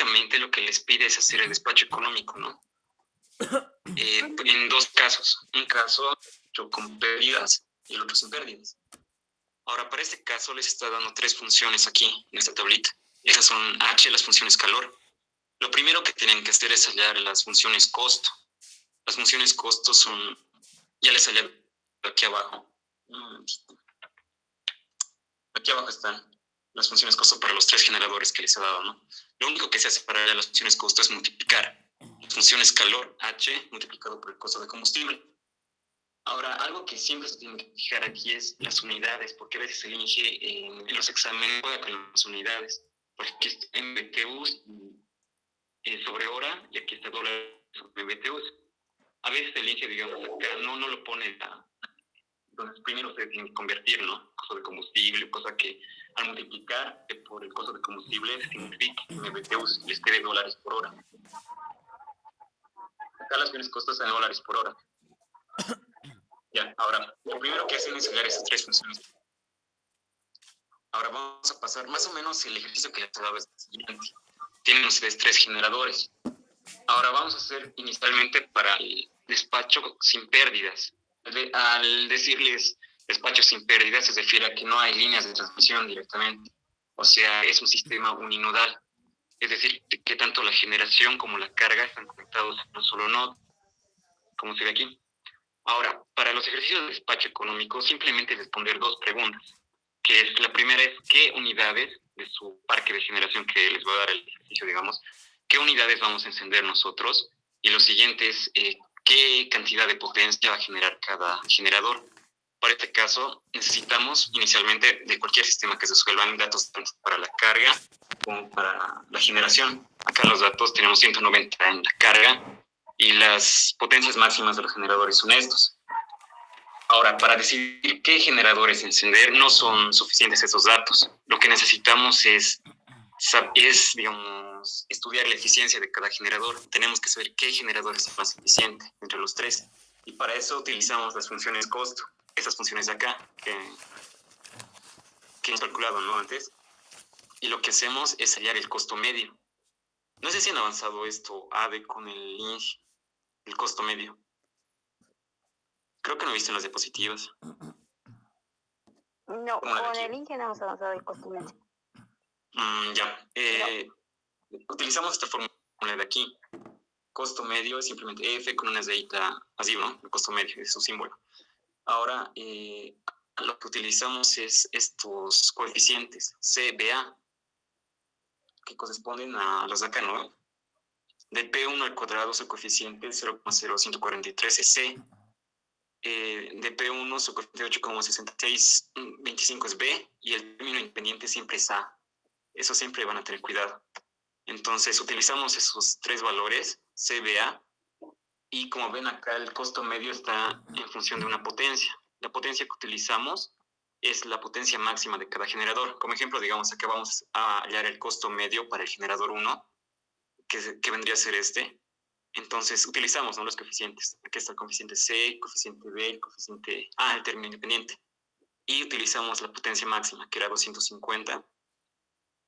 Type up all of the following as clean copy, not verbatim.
básicamente lo que les pide es hacer el despacho económico, ¿no? En dos casos. Un caso con pérdidas y el otro sin pérdidas. Ahora, para este caso les está dando tres funciones aquí, en esta tablita. Esas son H, las funciones calor. Lo primero que tienen que hacer es hallar las funciones costo. Las funciones costo son, ya les hallar aquí abajo. Aquí abajo están las funciones costo para los tres generadores que les he dado, ¿no? Lo único que se hace para hallar las funciones costo es multiplicar las funciones calor, H, multiplicado por el costo de combustible. Ahora, algo que siempre se tiene que fijar aquí es las unidades, porque a veces el INGE en los exámenes juega con las unidades. Porque aquí está en BTUs sobre hora y aquí está dólar sobre BTUs. A veces el INGE, digamos, acá no lo pone. Entonces, primero se tiene que convertir, ¿no? Costo de combustible, cosa que al multiplicar por el costo de combustible significa que en BTUs les quede dólares por hora. Acá las bienes costos en dólares por hora. Ya, ahora, lo primero que hacen es hallar esas tres funciones. Ahora vamos a pasar más o menos el ejercicio que les he dado es el siguiente. Tienen ustedes tres generadores. Ahora vamos a hacer inicialmente para el despacho sin pérdidas. Al decirles despacho sin pérdidas, se refiere a que no hay líneas de transmisión directamente. O sea, es un sistema uninodal. Es decir, que tanto la generación como la carga están conectados en un solo nodo, como se ve aquí. Ahora, para los ejercicios de despacho económico, simplemente responder dos preguntas. Que es, la primera es, ¿qué unidades de su parque de generación que les va a dar el ejercicio, digamos, qué unidades vamos a encender nosotros? Y lo siguiente es, ¿qué cantidad de potencia va a generar cada generador? Para este caso, necesitamos inicialmente de cualquier sistema que se suelvan datos tanto para la carga como para la generación. Acá los datos tenemos 190 en la carga y las potencias máximas de los generadores son estos. Ahora, para decidir qué generadores encender, no son suficientes esos datos. Lo que necesitamos es digamos, estudiar la eficiencia de cada generador. Tenemos que saber qué generador es el más eficiente entre los tres. Y para eso utilizamos las funciones costo, esas funciones de acá, que hemos calculado, ¿no? Antes. Y lo que hacemos es hallar el costo medio. No sé si han avanzado esto, ADE, con el INGE, el costo medio. Creo que no viste en las diapositivas. No, con el INGE no hemos avanzado el costo medio. Ya. No. Utilizamos esta fórmula de aquí. Costo medio es simplemente F con una Z así, ¿no? El costo medio es su símbolo. Ahora, lo que utilizamos es estos coeficientes, CBA, que corresponden a los de acá, ¿no? De P1 al cuadrado su coeficiente 0,0143 es C. De P1 su coeficiente 8,6625 es B y el término independiente siempre es A. Eso siempre van a tener cuidado. Entonces utilizamos esos tres valores, CBA, y como ven acá el costo medio está en función de una potencia. La potencia que utilizamos es la potencia máxima de cada generador. Como ejemplo, digamos, acá vamos a hallar el costo medio para el generador 1, que vendría a ser este. Entonces utilizamos, ¿no?, los coeficientes. Aquí está el coeficiente C, el coeficiente B, el coeficiente A, el término independiente. Y utilizamos la potencia máxima, que era 250.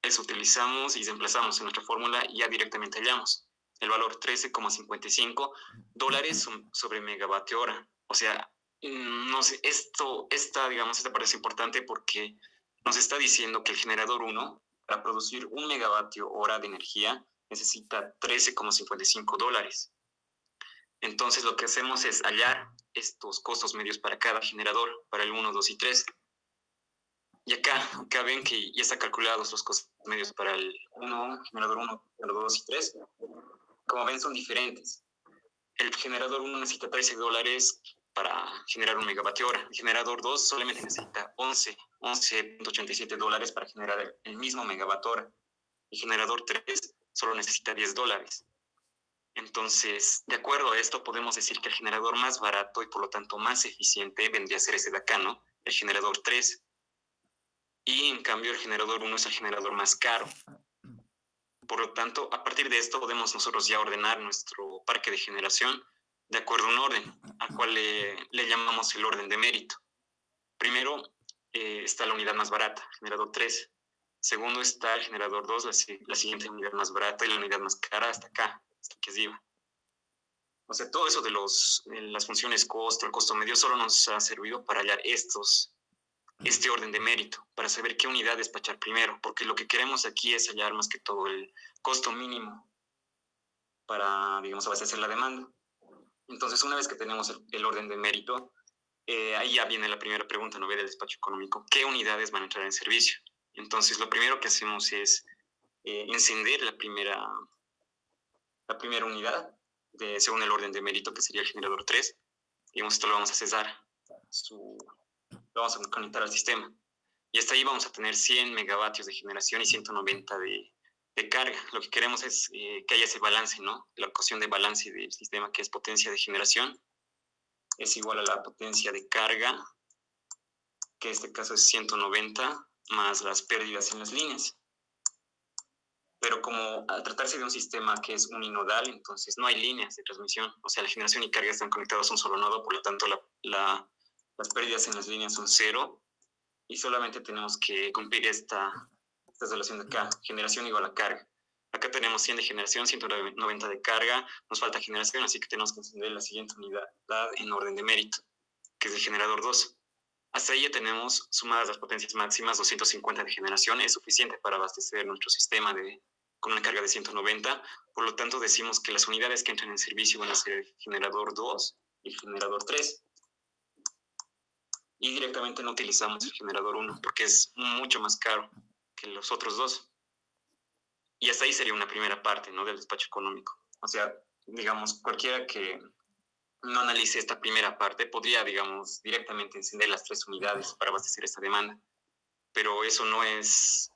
Eso utilizamos y reemplazamos en nuestra fórmula y ya directamente hallamos el valor 13,55 dólares sobre megavatio hora. O sea, no sé, esta parte es importante porque nos está diciendo que el generador 1, para producir 1 megavatio hora de energía, necesita 13,55 dólares. Entonces, lo que hacemos es hallar estos costos medios para cada generador, para el 1, 2 y 3. Y acá ven que ya está calculados los costos medios para el 1, generador 1, generador 2 y 3. Como ven, son diferentes. El generador 1 necesita 13 dólares para generar 1 megavatio hora. El generador 2 solamente necesita 11.87 dólares para generar el mismo megavatio hora. El generador 3 solo necesita 10 dólares. Entonces, de acuerdo a esto, podemos decir que el generador más barato y por lo tanto más eficiente vendría a ser ese de acá, ¿no? El generador 3. Y en cambio el generador 1 es el generador más caro. Por lo tanto, a partir de esto podemos nosotros ya ordenar nuestro parque de generación de acuerdo a un orden, al cual le llamamos el orden de mérito. Primero está la unidad más barata, generador 3. Segundo está el generador 2, la siguiente unidad más barata y la unidad más cara hasta acá, hasta que es IVA. O sea, todo eso de las funciones costo, el costo medio, solo nos ha servido para hallar este orden de mérito, para saber qué unidad despachar primero, porque lo que queremos aquí es hallar más que todo el costo mínimo para, digamos, abastecer la demanda. Entonces, una vez que tenemos el orden de mérito, ahí ya viene la primera pregunta, ¿no? Ve del despacho económico. ¿Qué unidades van a entrar en servicio? Entonces, lo primero que hacemos es encender la primera unidad, según el orden de mérito, que sería el generador 3. Digamos, esto lo vamos a cesar, lo vamos a conectar al sistema. Y hasta ahí vamos a tener 100 megavatios de generación y 190 de carga. Lo que queremos es que haya ese balance, ¿no? La ecuación de balance del sistema, que es potencia de generación, es igual a la potencia de carga, que en este caso es 190, más las pérdidas en las líneas. Pero como al tratarse de un sistema que es uninodal, entonces no hay líneas de transmisión. O sea, la generación y carga están conectados a un solo nodo, por lo tanto las pérdidas en las líneas son 0 y solamente tenemos que cumplir esta relación de acá, generación igual a carga. Acá tenemos 100 de generación, 190 de carga, nos falta generación, así que tenemos que encender la siguiente unidad en orden de mérito, que es el generador 2. Hasta ahí ya tenemos sumadas las potencias máximas, 250 de generación, es suficiente para abastecer nuestro sistema con una carga de 190, por lo tanto decimos que las unidades que entran en servicio van a ser el generador 2 y el generador 3. Y directamente no utilizamos el generador 1 porque es mucho más caro que los otros dos. Y hasta ahí sería una primera parte, ¿no? Del despacho económico. O sea, digamos, cualquiera que no analice esta primera parte podría, digamos, directamente encender las 3 unidades para abastecer esta demanda. Pero eso no es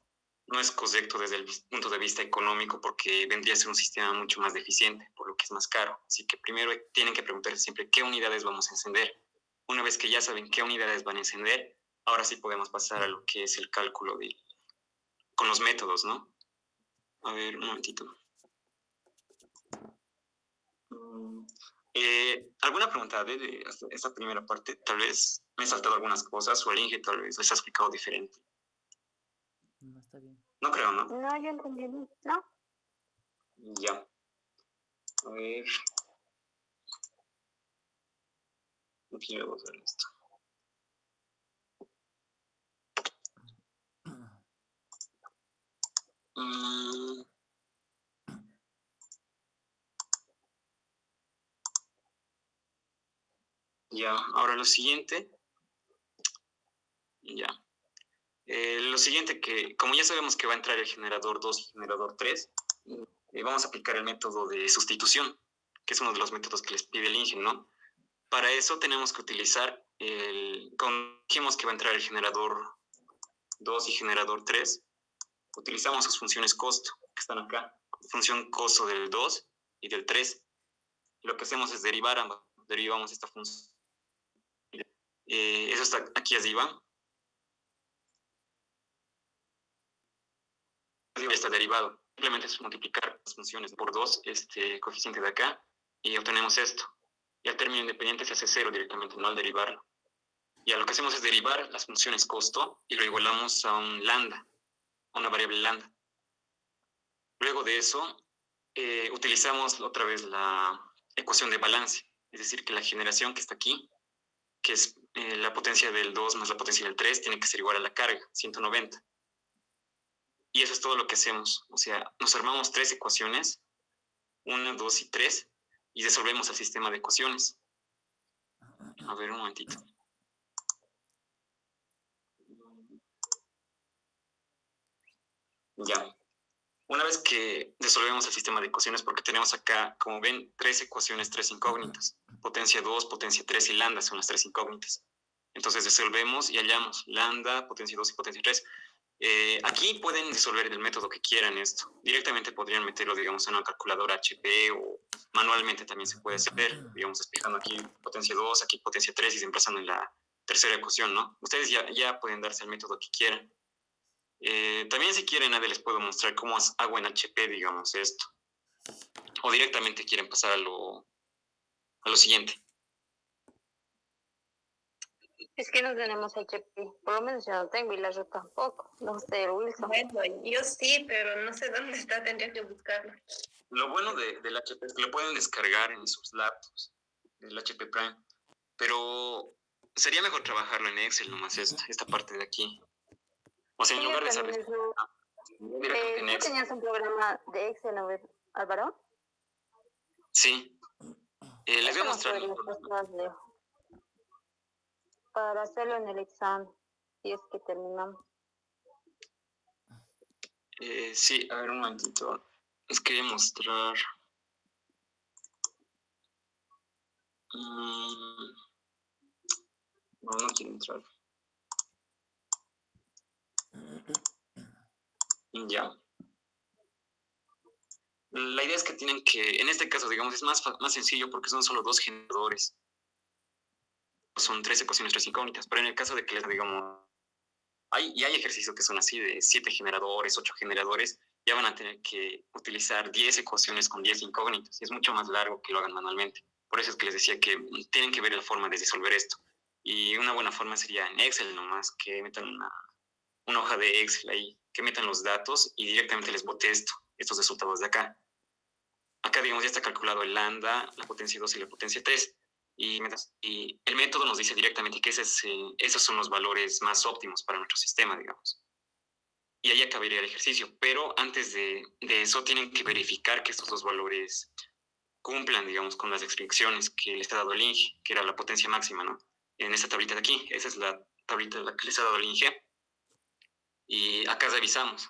correcto desde el punto de vista económico porque vendría a ser un sistema mucho más deficiente, por lo que es más caro. Así que primero tienen que preguntarse siempre qué unidades vamos a encender. Una vez que ya saben qué unidades van a encender, ahora sí podemos pasar a lo que es el cálculo con los métodos, ¿no? A ver, un momentito. ¿Alguna pregunta de esta primera parte? Tal vez me he saltado algunas cosas o el Inge tal vez les ha explicado diferente. No, está bien. No creo, ¿no? No, yo entendí. No. Ya. A ver. Aquí voy a hacer esto. Ya, ahora lo siguiente. Ya. Lo siguiente que, como ya sabemos que va a entrar el generador 2 y el generador 3, vamos a aplicar el método de sustitución, que es uno de los métodos que les pide el Inge, ¿no? Para eso tenemos que utilizar como dijimos que va a entrar el generador 2 y generador 3, utilizamos sus funciones costo, que están acá, función costo del 2 y del 3. Lo que hacemos es derivar ambas, derivamos esta función. Eso está aquí arriba. Está derivado. Simplemente es multiplicar las funciones por 2, este coeficiente de acá, y obtenemos esto. Y al término independiente se hace 0 directamente, no al derivarlo. Y lo que hacemos es derivar las funciones costo y lo igualamos a un lambda, a una variable lambda. Luego de eso, utilizamos otra vez la ecuación de balance, es decir, que la generación que está aquí, que es la potencia del 2 más la potencia del 3, tiene que ser igual a la carga, 190. Y eso es todo lo que hacemos. O sea, nos armamos 3 ecuaciones, 1, 2 y 3, y resolvemos el sistema de ecuaciones. A ver, un momentito. Ya. Una vez que resolvemos el sistema de ecuaciones, porque tenemos acá, como ven, 3 ecuaciones, 3 incógnitas. Potencia 2, potencia 3 y lambda son las 3 incógnitas. Entonces resolvemos y hallamos lambda, potencia 2 y potencia 3. Aquí pueden resolver el método que quieran esto. Directamente podrían meterlo, digamos, en una calculadora HP o manualmente también se puede hacer. Digamos, despejando aquí potencia 2, aquí potencia 3 y reemplazando en la tercera ecuación, ¿no? Ustedes ya pueden darse el método que quieran. También si quieren, les puedo mostrar cómo hago en HP, digamos, esto. O directamente quieren pasar a lo siguiente. Es que no tenemos HP, por lo menos yo no tengo y la yo tampoco, no sé, el Wilson. Bueno, yo sí, pero no sé dónde está, tendría que buscarlo. Lo bueno del HP es que lo pueden descargar en sus laptops, el HP Prime, pero sería mejor trabajarlo en Excel nomás esta parte de aquí. O sea, en Sí, yo lugar de también saber directamente en ¿tú Excel. tenías un programa de Excel, no ves, Álvaro? Sí, les voy a Eso nos mostrar. podría pasar, Leo, para hacerlo en el examen, si es que terminamos. Sí, a ver un momentito. Les quería mostrar. No quiero entrar. Ya. La idea es que tienen que, en este caso, digamos, es más sencillo porque son solo 2 generadores. Son 3 ecuaciones, 3 incógnitas. Pero en el caso de que les digamos, hay ejercicios que son así de 7 generadores, 8 generadores, ya van a tener que utilizar 10 ecuaciones con 10 incógnitas. Es mucho más largo que lo hagan manualmente. Por eso es que les decía que tienen que ver la forma de resolver esto. Y una buena forma sería en Excel nomás, que metan una hoja de Excel ahí, que metan los datos y directamente les bote estos resultados de acá. Acá, digamos, ya está calculado el lambda, la potencia 2 y la potencia 3. Y el método nos dice directamente que esos son los valores más óptimos para nuestro sistema, digamos. Y ahí acabaría el ejercicio. Pero antes de eso tienen que verificar que estos dos valores cumplan, digamos, con las restricciones que les ha dado el INGE, que era la potencia máxima, ¿no? En esta tablita de aquí, esa es la tablita de la que les ha dado el INGE. Y acá revisamos.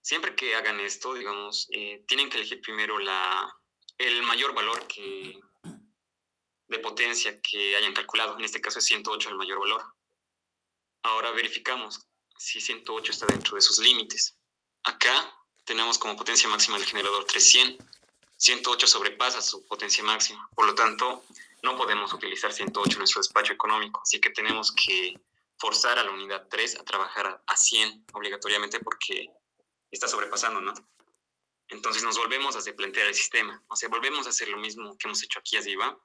Siempre que hagan esto, digamos, tienen que elegir primero el mayor valor de potencia que hayan calculado. En este caso es 108 el mayor valor. Ahora verificamos si 108 está dentro de sus límites. Acá tenemos como potencia máxima del generador 300. 108 sobrepasa su potencia máxima. Por lo tanto, no podemos utilizar 108 en nuestro despacho económico. Así que tenemos que forzar a la unidad 3 a trabajar a 100 obligatoriamente porque está sobrepasando, ¿no? Entonces nos volvemos a replantear el sistema. O sea, volvemos a hacer lo mismo que hemos hecho aquí arriba,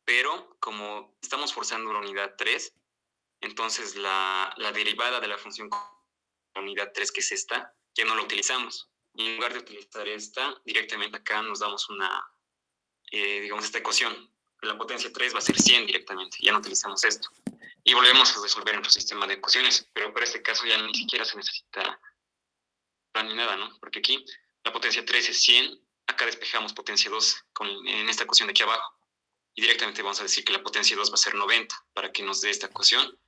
pero como estamos forzando la unidad 3, entonces la derivada de la función la unidad 3, que es esta, ya no la utilizamos. Y en lugar de utilizar esta, directamente acá nos damos digamos, esta ecuación. La potencia 3 va a ser 100 directamente, ya no utilizamos esto. Y volvemos a resolver nuestro sistema de ecuaciones, pero para este caso ya ni siquiera se necesita ni nada, ¿no? Porque aquí la potencia 3 es 100, acá despejamos potencia 2 en esta ecuación de aquí abajo. Y directamente vamos a decir que la potencia 2 va a ser 90 para que nos dé esta ecuación.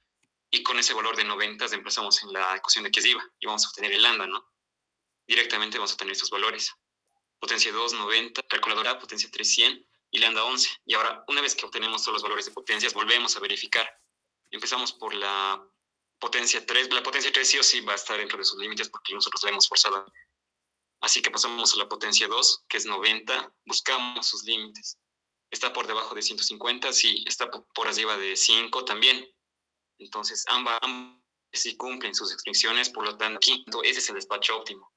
Y con ese valor de 90 reemplazamos en la ecuación de aquí arriba y vamos a obtener el lambda, ¿no? Directamente vamos a obtener estos valores. Potencia 2, 90, calculadora, potencia 3, 100 y lambda 11. Y ahora, una vez que obtenemos todos los valores de potencias, volvemos a verificar. Empezamos por la potencia 3. La potencia 3 sí o sí va a estar dentro de sus límites porque nosotros la hemos forzado. Así que pasamos a la potencia 2, que es 90, buscamos sus límites. ¿Está por debajo de 150? Sí. ¿Está por arriba de 5? También. Entonces, ambas sí cumplen sus restricciones, por lo tanto, aquí ese es el despacho óptimo.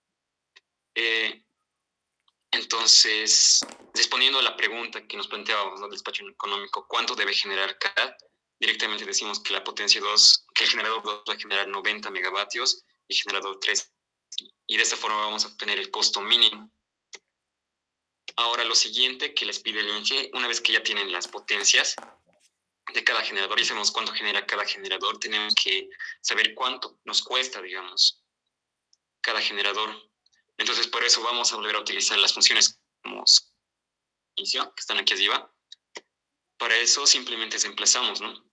Entonces, respondiendo a la pregunta que nos planteábamos, ¿no? Del despacho económico, ¿cuánto debe generar cada? Directamente decimos que la potencia 2, que el generador 2 va a generar 90 megavatios y el generador 3. Y de esta forma vamos a obtener el costo mínimo. Ahora lo siguiente que les pide el INGE, una vez que ya tienen las potencias de cada generador y sabemos cuánto genera cada generador, tenemos que saber cuánto nos cuesta, digamos, cada generador. Entonces, por eso vamos a volver a utilizar las funciones como inicio, que están aquí arriba. Para eso simplemente reemplazamos, ¿no?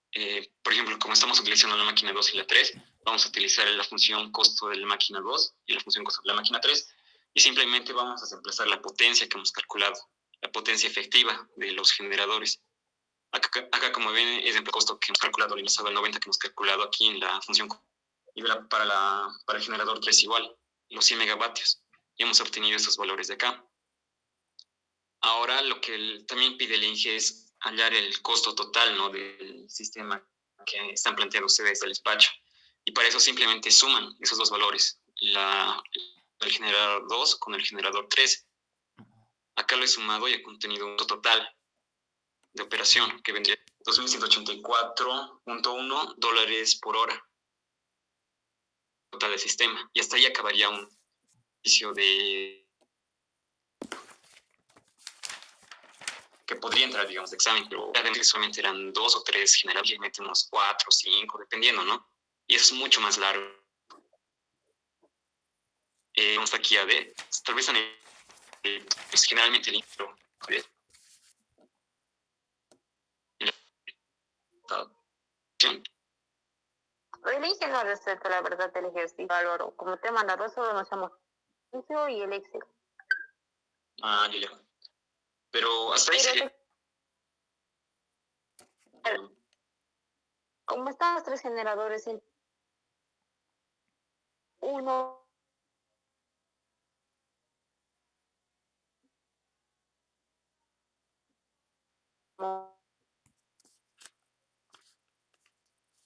Por ejemplo, como estamos utilizando la máquina 2 y la 3, vamos a utilizar la función costo de la máquina 2 y la función costo de la máquina 3 y simplemente vamos a reemplazar la potencia que hemos calculado, la potencia efectiva de los generadores. Acá como ven, es el costo que hemos calculado, el 90 que hemos calculado aquí en la función. Y para el generador 3 igual, los 100 megavatios. Y hemos obtenido estos valores de acá. Ahora lo que también pide el INGE es hallar el costo total, ¿no? Del sistema que están planteando ustedes del despacho. Y para eso simplemente suman esos dos valores, el generador 2 con el generador 3. Acá lo he sumado y he contenido un total de operación que vendría $2,184.1 por hora total del sistema. Y hasta ahí acabaría un servicio que podría entrar, digamos, de examen, pero realmente solamente eran 2 o 3 generales, y metemos 4 o 5, dependiendo, ¿no? Y eso es mucho más largo. Vamos aquí a ver, tal vez pues generalmente el intro, a ver. Elige no respecto a la verdad del ejercicio, Álvaro. Como te manda solo nos llama ejercicio y el Excel. Ah, ya. Pero hasta ahí sería. Como están los 3 generadores en uno,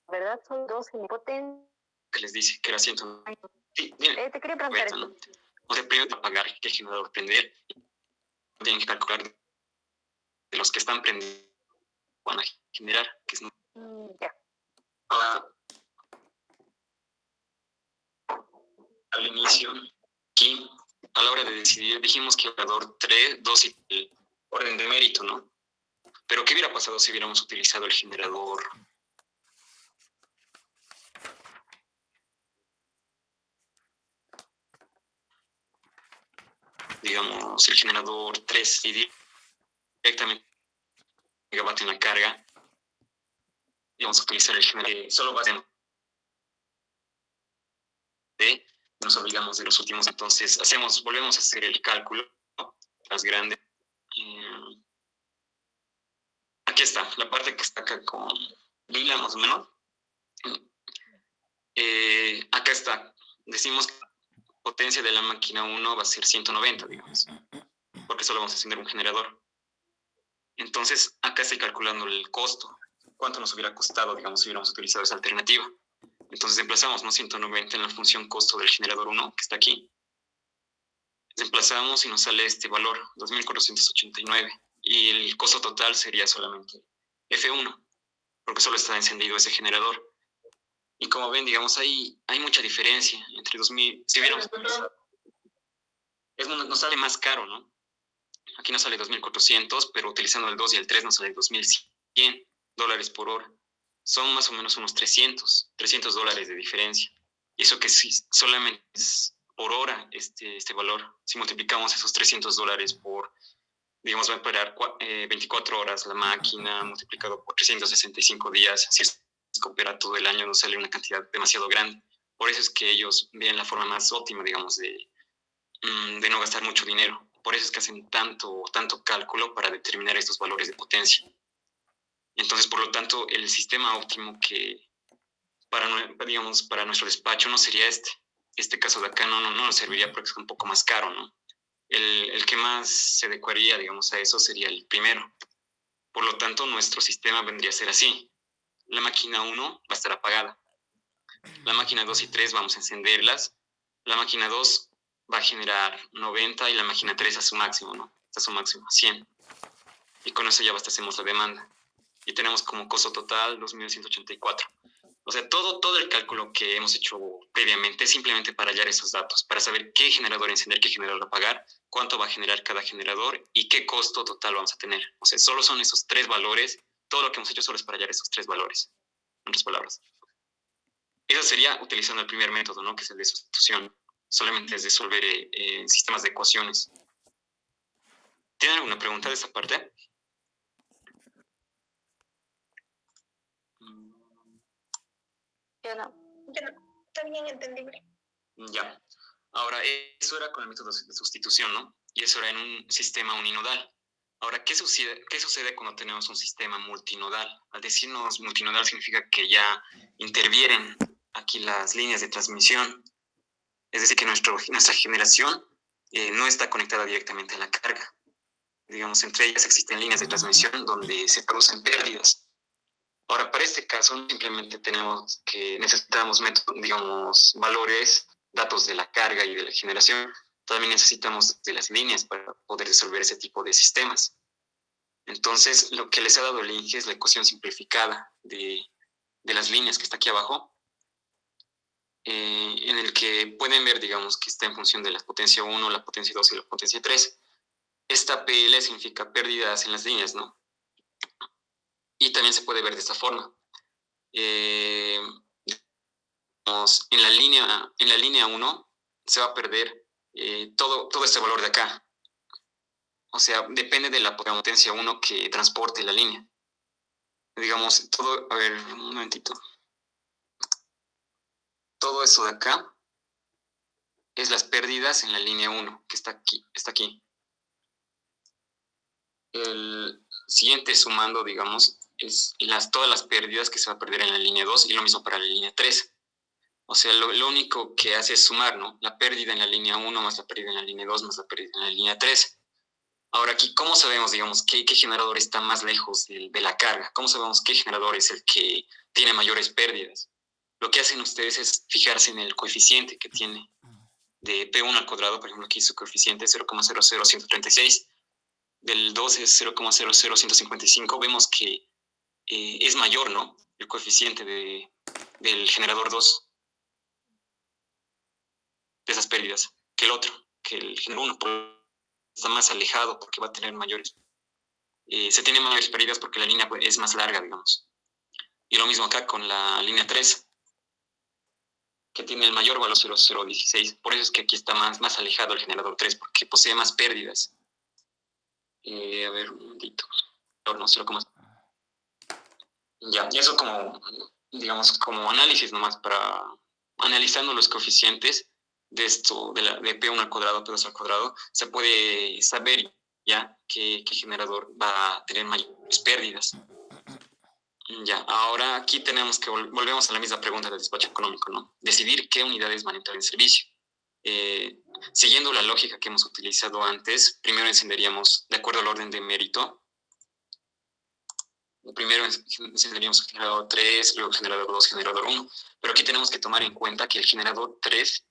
¿verdad? Son 2 potentes. Que les dice que era 100. Sí, bien. Te quería preguntar ¿No? esto. O sea, primero apagar que el generador prender. Tienen que calcular de los que están prendidos van a generar, que es Ya. Al inicio, aquí, a la hora de decidir, dijimos que el generador 3, 2 y el orden de mérito, ¿no? Pero ¿qué hubiera pasado si hubiéramos utilizado el generador? Digamos, el generador 3 y directamente megavatio en la carga. Y vamos a utilizar el generador solo va a ser de, nos olvidamos de los últimos, entonces volvemos a hacer el cálculo, ¿no? Las grandes. Aquí está, la parte que está acá con lila más o menos. Acá está, decimos que la potencia de la máquina 1 va a ser 190, digamos, porque solo vamos a encender un generador. Entonces, acá estoy calculando el costo, cuánto nos hubiera costado, digamos, si hubiéramos utilizado esa alternativa. Entonces, emplazamos, ¿no? 190 en la función costo del generador 1, que está aquí. Desplazamos y nos sale este valor, 2.489. Y el costo total sería solamente F1, porque solo está encendido ese generador. Y como ven, digamos, hay mucha diferencia entre 2000, si hubiéramos utilizado, nos sale más caro, ¿no? Aquí nos sale 2.400, pero utilizando el 2 y el 3 nos sale 2.100 dólares por hora. Son más o menos unos $300 de diferencia. Y eso que sí, solamente es por hora este valor. Si multiplicamos esos $300 por, digamos, va a esperar 24 horas la máquina, multiplicado por 365 días, si es que opera todo el año, nos sale una cantidad demasiado grande. Por eso es que ellos ven la forma más óptima, digamos, de no gastar mucho dinero. Por eso es que hacen tanto cálculo para determinar estos valores de potencia. Entonces, por lo tanto, el sistema óptimo que para nuestro despacho no sería este. Este caso de acá no nos serviría porque es un poco más caro, ¿no? El que más se adecuaría, digamos, a eso sería el primero. Por lo tanto, nuestro sistema vendría a ser así. La máquina 1 va a estar apagada. La máquina 2 y 3 vamos a encenderlas. La máquina 2 va a generar 90 y la máquina 3 a su máximo, ¿no? A su máximo, 100. Y con eso ya abastecemos la demanda. Y tenemos como costo total 2.184. O sea, todo el cálculo que hemos hecho previamente es simplemente para hallar esos datos, para saber qué generador encender, qué generador apagar, cuánto va a generar cada generador y qué costo total vamos a tener. O sea, solo son esos 3 valores. Todo lo que hemos hecho solo es para hallar esos 3 valores. En otras palabras. Eso sería utilizando el primer método, ¿no? Que es el de sustitución. Solamente es resolver sistemas de ecuaciones. ¿Tienen alguna pregunta de esta parte? Yo no. Está bien entendible. Ya. Ahora, eso era con el método de sustitución, ¿no? Y eso era en un sistema uninodal. Ahora, ¿qué sucede cuando tenemos un sistema multinodal? Al decirnos multinodal significa que ya intervienen aquí las líneas de transmisión. Es decir, que nuestra generación no está conectada directamente a la carga. Digamos, entre ellas existen líneas de transmisión donde se producen pérdidas. Ahora, para este caso, simplemente necesitamos, digamos, valores, datos de la carga y de la generación. También necesitamos de las líneas para poder resolver ese tipo de sistemas. Entonces, lo que les ha dado el INGE es la ecuación simplificada de las líneas que está aquí abajo, en el que pueden ver, digamos, que está en función de la potencia 1, la potencia 2 y la potencia 3. Esta PL significa pérdidas en las líneas, ¿no? Y también se puede ver de esta forma. En la línea 1 se va a perder todo este valor de acá. O sea, depende de la potencia 1 que transporte la línea. Digamos, todo, a ver, un momentito. Todo eso de acá es las pérdidas en la línea 1, que está aquí. El siguiente sumando, digamos, es todas las pérdidas que se va a perder en la línea 2 y lo mismo para la línea 3. O sea, lo único que hace es sumar, ¿no? La pérdida en la línea 1 más la pérdida en la línea 2 más la pérdida en la línea 3. Ahora aquí, ¿cómo sabemos, digamos, qué generador está más lejos de la carga? ¿Cómo sabemos qué generador es el que tiene mayores pérdidas? Lo que hacen ustedes es fijarse en el coeficiente que tiene de P1 al cuadrado, por ejemplo, aquí su coeficiente es 0,00136, del 2 es 0,00155, vemos que es mayor, ¿no? El coeficiente del generador 2 de esas pérdidas que el otro, que el generador 1 está más alejado porque va a tener mayores. Se tienen mayores pérdidas porque la línea es más larga, digamos. Y lo mismo acá con la línea 3, que tiene el mayor valor 0,016. Por eso es que aquí está más alejado el generador 3, porque posee más pérdidas. A ver, un momentito. No, 0, ya, y eso como, digamos, como análisis nomás para analizando los coeficientes de esto, de P1 al cuadrado, P2 al cuadrado, se puede saber ya qué generador va a tener mayores pérdidas. Ya, ahora aquí tenemos que volvemos a la misma pregunta del despacho económico, ¿no? Decidir qué unidades van a entrar en servicio. Siguiendo la lógica que hemos utilizado antes, primero encenderíamos, de acuerdo al orden de mérito, primero encenderíamos el generador 3, luego el generador 2, generador 1, pero aquí tenemos que tomar en cuenta que el generador 3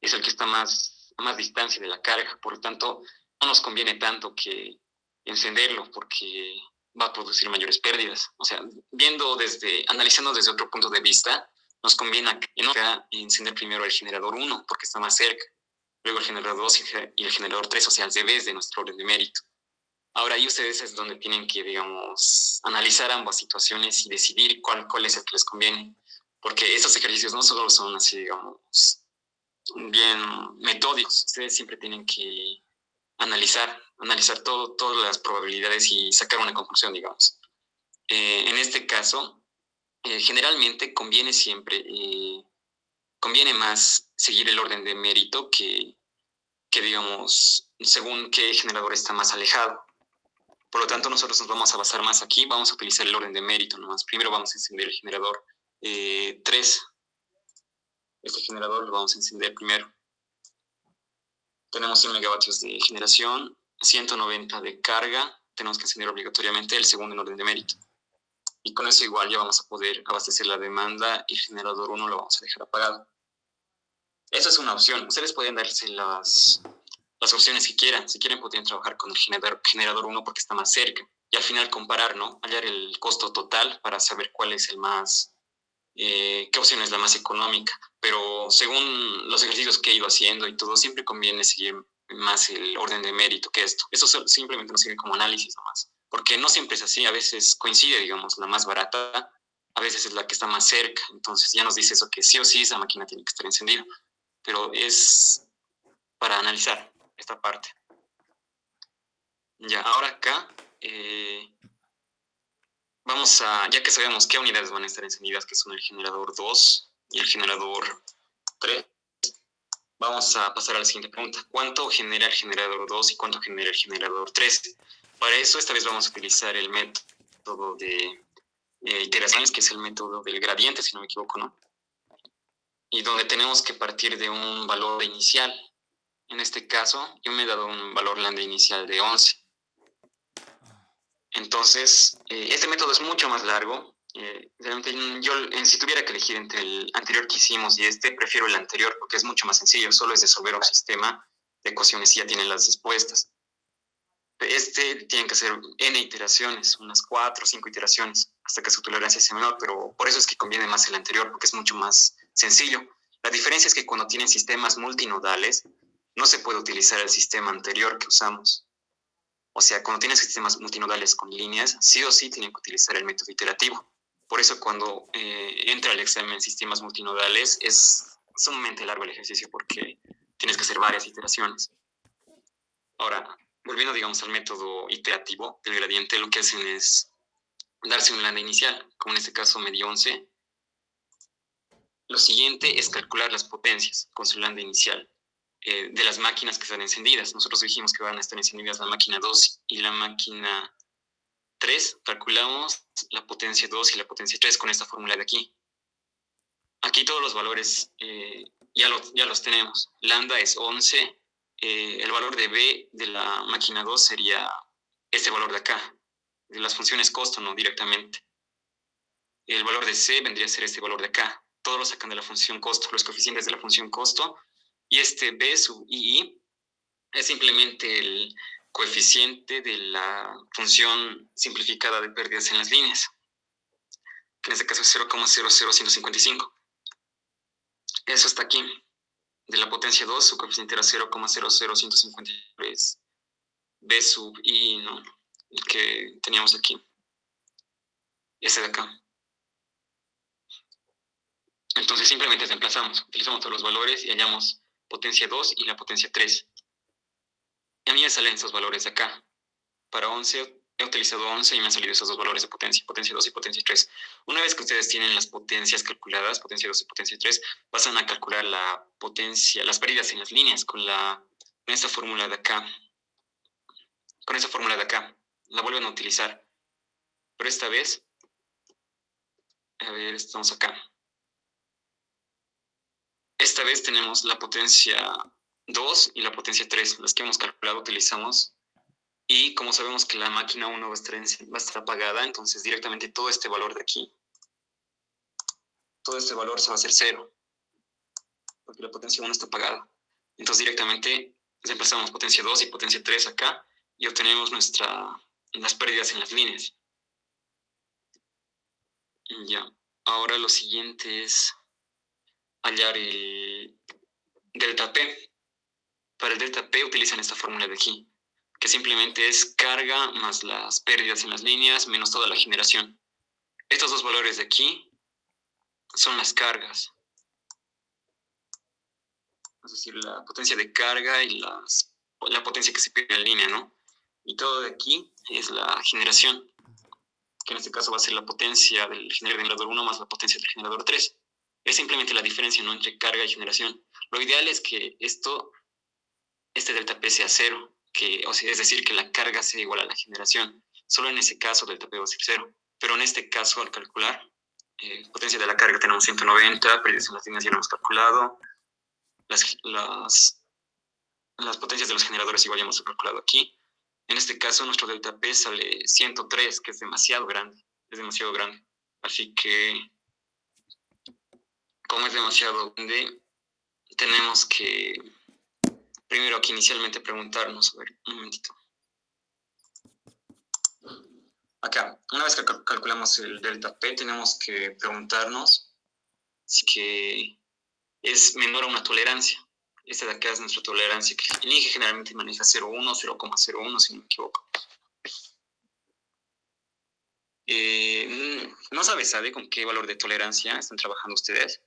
es el que está a más distancia de la carga, por lo tanto, no nos conviene tanto que encenderlo porque va a producir mayores pérdidas. O sea, analizando desde otro punto de vista, nos conviene encender primero el generador 1 porque está más cerca, luego el generador 2 y el generador 3, o sea, al revés de nuestro orden de mérito. Ahora ahí ustedes es donde tienen que, digamos, analizar ambas situaciones y decidir cuál es el que les conviene. Porque estos ejercicios no solo son así, digamos, bien metódicos. Ustedes siempre tienen que analizar todas las probabilidades y sacar una conclusión, digamos. En este caso, generalmente conviene más seguir el orden de mérito que digamos, según qué generador está más alejado. Por lo tanto, nosotros nos vamos a basar más aquí, vamos a utilizar el orden de mérito nomás. Primero vamos a encender el generador 3. Este generador lo vamos a encender primero. Tenemos 100 megavatios de generación, 190 de carga. Tenemos que encender obligatoriamente el segundo en orden de mérito. Y con eso igual ya vamos a poder abastecer la demanda y el generador 1 lo vamos a dejar apagado. Esa es una opción. Ustedes pueden darse las opciones que quieran. Si quieren, podrían trabajar con el generador 1 porque está más cerca. Y al final comparar, ¿no? Hallar el costo total para saber cuál es el más, qué opción es la más económica. Pero según los ejercicios que he ido haciendo y todo, siempre conviene seguir más el orden de mérito que esto. Eso simplemente nos sirve como análisis nomás. Porque no siempre es así. A veces coincide, digamos, la más barata, a veces es la que está más cerca. Entonces ya nos dice eso que sí o sí esa máquina tiene que estar encendida. Pero es para analizar esta parte. Ya, ahora acá vamos a, ya que sabemos qué unidades van a estar encendidas, que son el generador 2 y el generador 3, vamos a pasar a la siguiente pregunta. ¿Cuánto genera el generador 2 y cuánto genera el generador 3? Para eso, esta vez vamos a utilizar el método de iteraciones, que es el método del gradiente, si no me equivoco, ¿no? Y donde tenemos que partir de un valor inicial. En este caso, yo me he dado un valor lambda inicial de 11. Entonces, este método es mucho más largo. Realmente yo, si tuviera que elegir entre el anterior que hicimos y este, prefiero el anterior porque es mucho más sencillo. Solo es resolver un sistema de ecuaciones y ya tienen las respuestas. Tienen que hacer n iteraciones, unas 4 o 5 iteraciones, hasta que su tolerancia sea menor, pero por eso es que conviene más el anterior, porque es mucho más sencillo. La diferencia es que cuando tienen sistemas multinodales, no se puede utilizar el sistema anterior que usamos. O sea, cuando tienes sistemas multinodales con líneas, sí o sí tienen que utilizar el método iterativo. Por eso cuando entra el examen en sistemas multinodales, es sumamente largo el ejercicio, porque tienes que hacer varias iteraciones. Ahora, volviendo, digamos, al método iterativo del gradiente, lo que hacen es darse un lambda inicial, como en este caso me dio 11. Lo siguiente es calcular las potencias con su lambda inicial de las máquinas que están encendidas. Nosotros dijimos que van a estar encendidas la máquina 2 y la máquina 3. Calculamos la potencia 2 y la potencia 3 con esta fórmula de aquí. Aquí todos los valores ya los tenemos. Lambda es 11. El valor de B de la máquina 2 sería este valor de acá, de las funciones costo, no directamente. El valor de C vendría a ser este valor de acá. Todos lo sacan de la función costo, los coeficientes de la función costo. Y este B sub I es simplemente el coeficiente de la función simplificada de pérdidas en las líneas, que en este caso es 0,00155. Eso está aquí. De la potencia 2, su coeficiente era 0,00153. B sub I, ¿no? El que teníamos aquí. Ese de acá. Entonces simplemente reemplazamos, utilizamos todos los valores y hallamos potencia 2 y la potencia 3. Y a mí me salen estos valores de acá. Para 11 he utilizado 11 y me han salido esos dos valores de potencia 2 y potencia 3. Una vez que ustedes tienen las potencias calculadas, potencia 2 y potencia 3, pasan a calcular la potencia, las pérdidas en las líneas con esta fórmula de acá. Con esta fórmula de acá. La vuelven a utilizar. Pero esta vez, a ver, estamos acá. Esta vez tenemos la potencia 2 y la potencia 3. Las que hemos calculado utilizamos. Y como sabemos que la máquina 1 va a estar apagada, entonces directamente todo este valor de aquí, todo este valor se va a hacer 0, porque la potencia 1 está apagada. Entonces directamente reemplazamos potencia 2 y potencia 3 acá y obtenemos las pérdidas en las líneas. Ya, ahora lo siguiente es hallar el delta P. Para el delta P utilizan esta fórmula de aquí, que simplemente es carga más las pérdidas en las líneas menos toda la generación. Estos dos valores de aquí son las cargas. Es decir, la potencia de carga y la potencia que se pierde en línea, ¿no? Y todo de aquí es la generación, que en este caso va a ser la potencia del generador 1 más la potencia del generador 3. Es simplemente la diferencia, ¿no?, entre carga y generación. Lo ideal es que este delta P sea 0, es decir, que la carga sea igual a la generación. Solo en ese caso delta P va a ser 0. Pero en este caso, al calcular, potencia de la carga tenemos 190, pérdidas en las líneas ya lo hemos calculado. Las potencias de los generadores igual ya hemos calculado aquí. En este caso, nuestro delta P sale 103, que es demasiado grande. Es demasiado grande. Así que, como es demasiado grande, tenemos que primero aquí inicialmente preguntarnos, a ver, un momentito. Acá, una vez que calculamos el delta P, tenemos que preguntarnos si que es menor a una tolerancia. Esta de acá es nuestra tolerancia, que el INGE generalmente maneja 0,1, 0,01, si no me equivoco. ¿No sabe con qué valor de tolerancia están trabajando ustedes?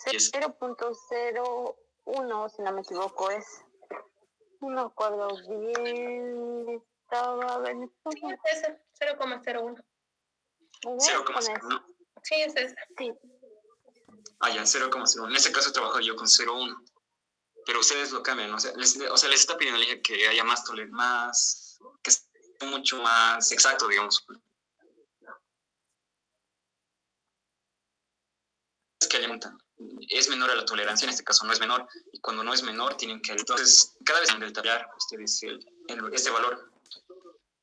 Es 0.01, si no me equivoco, es. No me acuerdo bien. Estaba. A ver, Sí, es ese, 0,01. 0,01. Sí, es ese. Sí. Ah, ya, 0,01. En este caso trabajo yo con 0,1. Pero ustedes lo cambian, ¿no? Les está pidiendo al INGE que haya que sea mucho más exacto, digamos. Es que es menor a la tolerancia, en este caso no es menor, y cuando no es menor tienen que... Entonces, cada vez en delta ustedes este valor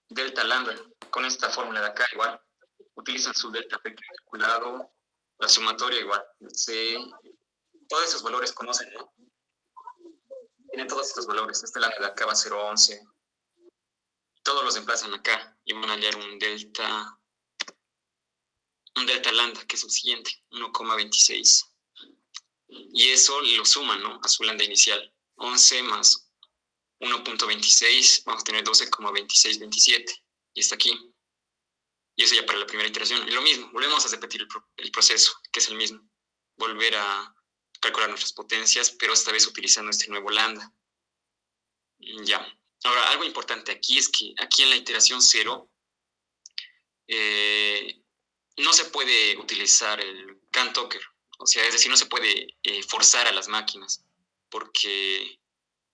delta lambda con esta fórmula de acá igual, utilizan su delta P calculado, la sumatoria igual, todos esos valores conocen, ¿no? tiene todos estos valores. Este lambda de acá va a ser 11. Todos los emplazan acá y van a hallar un delta lambda, que es el siguiente, 1,26. Y eso lo suman, ¿no?, a su lambda inicial. 11 más 1.26, vamos a tener 12,2627. Y está aquí. Y eso ya para la primera iteración. Y lo mismo, volvemos a repetir el proceso, que es el mismo. Volver a calcular nuestras potencias, pero esta vez utilizando este nuevo lambda. Ya. Ahora, algo importante aquí es que aquí en la iteración 0 no se puede utilizar el Cant-Tucker. O sea, es decir, no se puede forzar a las máquinas, porque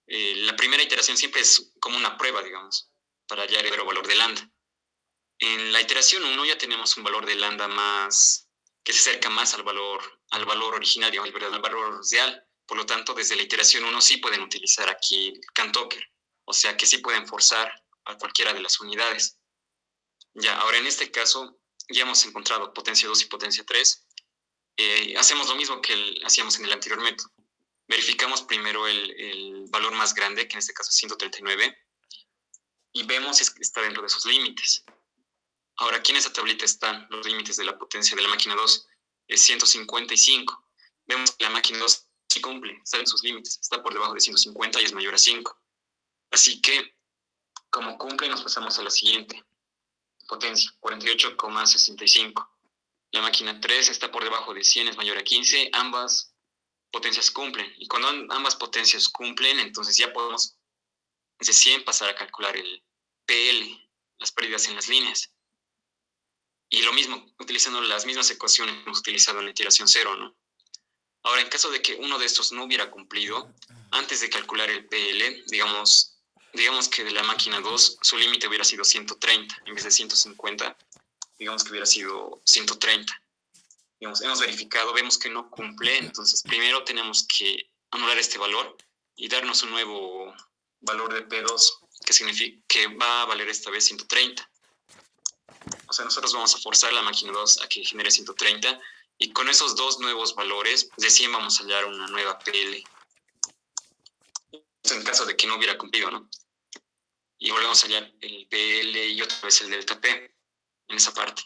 la primera iteración siempre es como una prueba, digamos, para hallar el valor de lambda. En la iteración 1 ya tenemos un valor de lambda más, que se acerca más al valor originario, al valor real. Por lo tanto, desde la iteración 1 sí pueden utilizar aquí el Cant-Tucker. O sea que sí pueden forzar a cualquiera de las unidades. Ya, ahora en este caso ya hemos encontrado potencia 2 y potencia 3. Hacemos lo mismo que hacíamos en el anterior método. Verificamos primero el valor más grande, que en este caso es 139, y vemos si está dentro de sus límites. Ahora, aquí en esta tablita están los límites de la potencia de la máquina 2, es 155. Vemos que la máquina 2 sí cumple, está en sus límites, está por debajo de 150 y es mayor a 5. Así que, como cumple, nos pasamos a la siguiente potencia, 48,65. La máquina 3 está por debajo de 100, es mayor a 15. Ambas potencias cumplen. Y cuando ambas potencias cumplen, entonces ya podemos desde 100 pasar a calcular el PL, las pérdidas en las líneas. Y lo mismo, utilizando las mismas ecuaciones que hemos utilizado en la iteración 0, ¿no? Ahora, en caso de que uno de estos no hubiera cumplido, antes de calcular el PL, digamos que de la máquina 2 su límite hubiera sido 130 en vez de 150, digamos que hubiera sido 130. Digamos, hemos verificado, vemos que no cumple, entonces primero tenemos que anular este valor y darnos un nuevo valor de P2, que significa que va a valer esta vez 130. O sea, nosotros vamos a forzar la máquina 2 a que genere 130, y con esos dos nuevos valores, de 100 vamos a hallar una nueva PL. Esto en caso de que no hubiera cumplido, ¿no? Y volvemos a hallar el PL y otra vez el delta P en esa parte.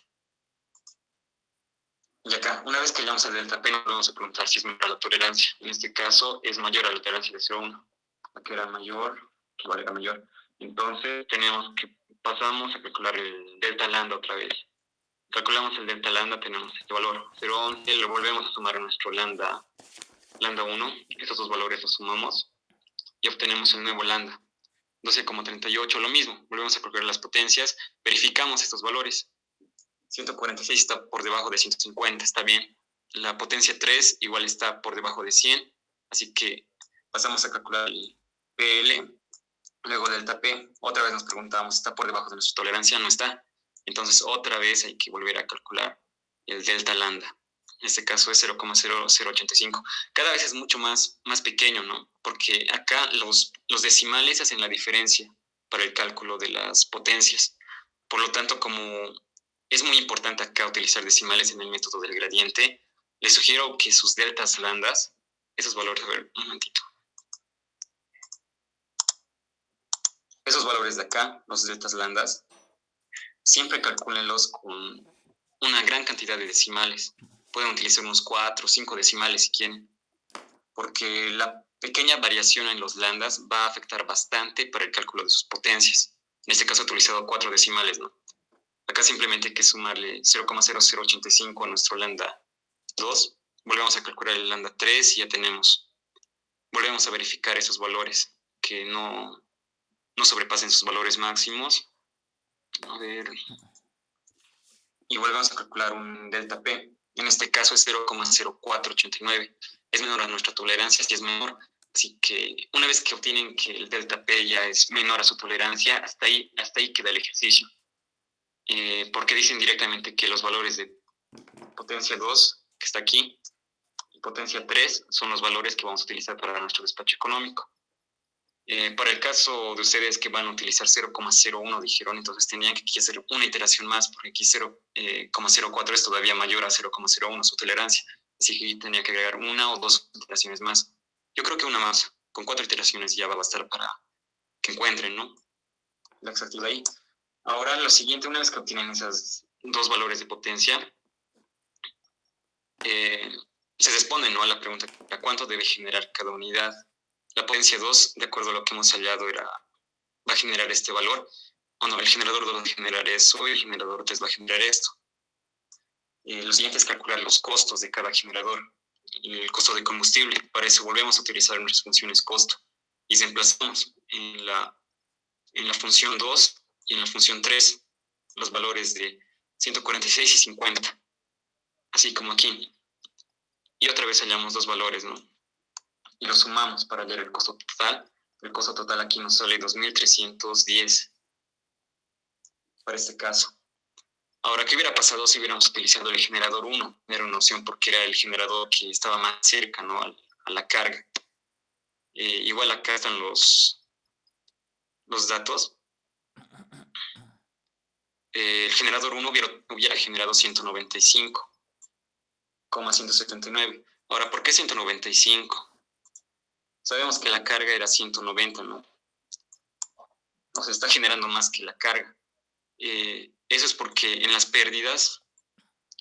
Y acá, una vez que hallamos el delta P, nos vamos a preguntar si es mayor a la tolerancia. En este caso, es mayor a la tolerancia de 0,1. Aquí era mayor, que valga mayor. Entonces, pasamos a calcular el delta lambda otra vez. Calculamos el delta lambda, tenemos este valor, 0,11, lo volvemos a sumar a nuestro lambda 1. Estos dos valores los sumamos y obtenemos el nuevo lambda, 12,38, lo mismo. Volvemos a calcular las potencias, verificamos estos valores. 146 está por debajo de 150, está bien. La potencia 3 igual está por debajo de 100, así que pasamos a calcular el PL, luego delta P. Otra vez nos preguntamos, ¿está por debajo de nuestra tolerancia? No está. Entonces otra vez hay que volver a calcular el delta lambda. En este caso es 0,0085. Cada vez es mucho más pequeño, ¿no? Porque acá los decimales hacen la diferencia para el cálculo de las potencias. Por lo tanto, como es muy importante acá utilizar decimales en el método del gradiente, les sugiero que sus deltas lambdas, esos valores, a ver, un momentito. Esos valores de acá, los deltas lambdas, siempre calcúlenlos con una gran cantidad de decimales. Pueden utilizar unos 4 o 5 decimales si quieren, porque la pequeña variación en los lambdas va a afectar bastante para el cálculo de sus potencias. En este caso he utilizado 4 decimales, ¿no? Acá simplemente hay que sumarle 0,0085 a nuestro lambda 2. Volvemos a calcular el lambda 3 y ya tenemos. Volvemos a verificar esos valores, que no sobrepasen sus valores máximos. A ver. Y volvemos a calcular un delta P. En este caso es 0,0489. Es menor a nuestra tolerancia, si es menor. Así que una vez que obtienen que el delta P ya es menor a su tolerancia, hasta ahí queda el ejercicio. Porque dicen directamente que los valores de potencia 2, que está aquí, y potencia 3 son los valores que vamos a utilizar para nuestro despacho económico. Para el caso de ustedes que van a utilizar 0,01, dijeron, entonces tenían que hacer una iteración más, porque aquí 0,04 es todavía mayor a 0,01 su tolerancia. Así que tenía que agregar una o dos iteraciones más. Yo creo que una más, con 4 iteraciones ya va a bastar para que encuentren, ¿no?, la exactitud ahí. Ahora, lo siguiente, una vez que obtienen esos dos valores de potencia, se responde, ¿no?, a la pregunta ¿a cuánto debe generar cada unidad? La potencia 2, de acuerdo a lo que hemos hallado, va a generar este valor. O no, el generador 2 va a generar eso y el generador 3 va a generar esto. Lo siguiente es calcular los costos de cada generador y el costo de combustible. Para eso volvemos a utilizar nuestras funciones costo y reemplazamos en la función 2 y en la función 3 los valores de 146 y 50, así como aquí. Y otra vez hallamos dos valores, ¿no?, y los sumamos para hallar el costo total. El costo total aquí nos sale 2.310 para este caso. Ahora, ¿qué hubiera pasado si hubiéramos utilizado el generador 1? Era una opción porque era el generador que estaba más cerca, ¿no?, a la carga. Igual acá están los datos. El generador 1 hubiera generado 195,179. Ahora, ¿por qué 195? Sabemos que la carga era 190, ¿no? O sea, está generando más que la carga. Eso es porque en las pérdidas,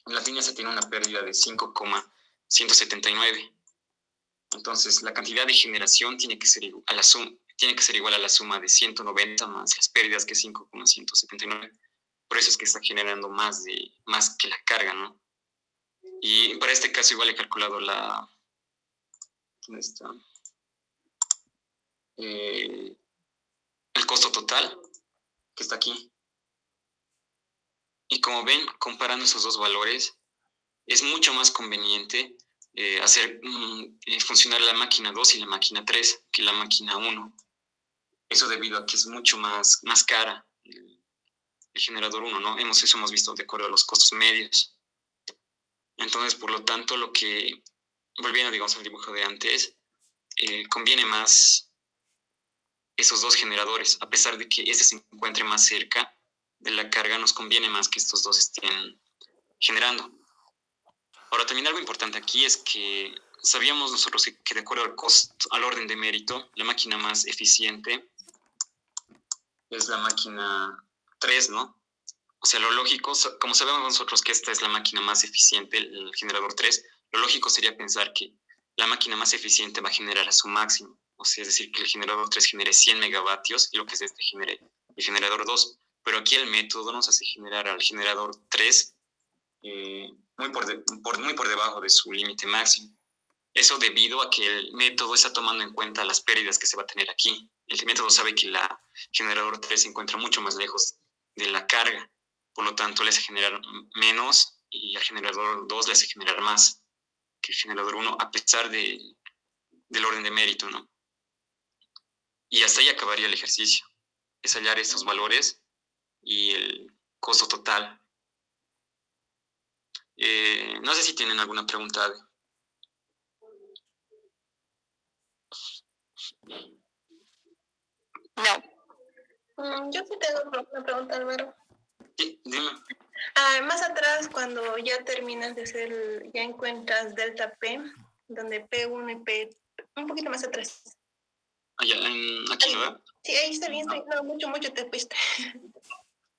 en las líneas se tiene una pérdida de 5,179. Entonces, la cantidad de generación tiene que ser igual a la suma de 190 más las pérdidas, que es 5,179. Por eso es que está generando más que la carga, ¿no? Y para este caso igual he calculado ¿dónde está? El costo total, que está aquí. Y como ven, comparando esos dos valores, es mucho más conveniente hacer funcionar la máquina 2 y la máquina 3 que la máquina 1. Eso debido a que es mucho más cara el generador 1, ¿no? Eso hemos visto de acuerdo a los costos medios. Entonces, por lo tanto, volviendo, digamos, al dibujo de antes, conviene más esos dos generadores. A pesar de que este se encuentre más cerca de la carga, nos conviene más que estos dos estén generando. Ahora, también algo importante aquí es que sabíamos nosotros que de acuerdo al orden de mérito, la máquina más eficiente es la máquina 3, ¿no? O sea, lo lógico, como sabemos nosotros que esta es la máquina más eficiente, el generador 3, lo lógico sería pensar que la máquina más eficiente va a generar a su máximo. O sea, es decir, que el generador 3 genere 100 megavatios y lo que es genere el generador 2. Pero aquí el método nos hace generar al generador 3 muy por debajo de su límite máximo. Eso debido a que el método está tomando en cuenta las pérdidas que se va a tener aquí. El método sabe que el generador 3 se encuentra mucho más lejos de la carga. Por lo tanto, le hace generar menos y al generador 2 le hace generar más que el generador 1, a pesar del orden de mérito, ¿no? Y hasta ahí acabaría el ejercicio. Es hallar estos valores y el costo total. No sé si tienen alguna pregunta. No. Yo sí tengo una pregunta, Álvaro. Sí, dime. Más atrás, cuando ya terminas de hacer, ya encuentras delta P, donde P1 y P, un poquito más atrás. Allá, aquí, ¿no? Sí, ahí está bien, no, mucho te fuiste.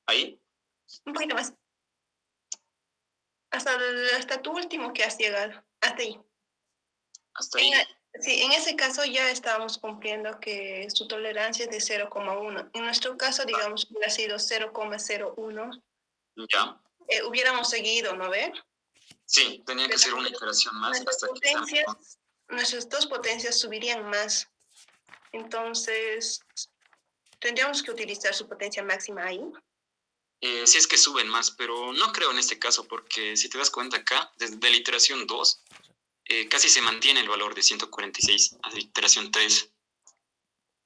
¿Ahí? Un poquito más. Hasta tu último que has llegado, hasta ahí. Hasta ahí. Sí, en ese caso ya estábamos cumpliendo que su tolerancia es de 0,1. En nuestro caso, digamos, hubiera sido 0,01. Ya. Hubiéramos seguido, ¿no ve? Sí, tenía que ser una iteración más hasta que... Nuestras dos potencias subirían más. Entonces, tendríamos que utilizar su potencia máxima ahí. Si es que suben más, pero no creo en este caso, porque si te das cuenta acá, desde la iteración 2, casi se mantiene el valor de 146 a la iteración 3.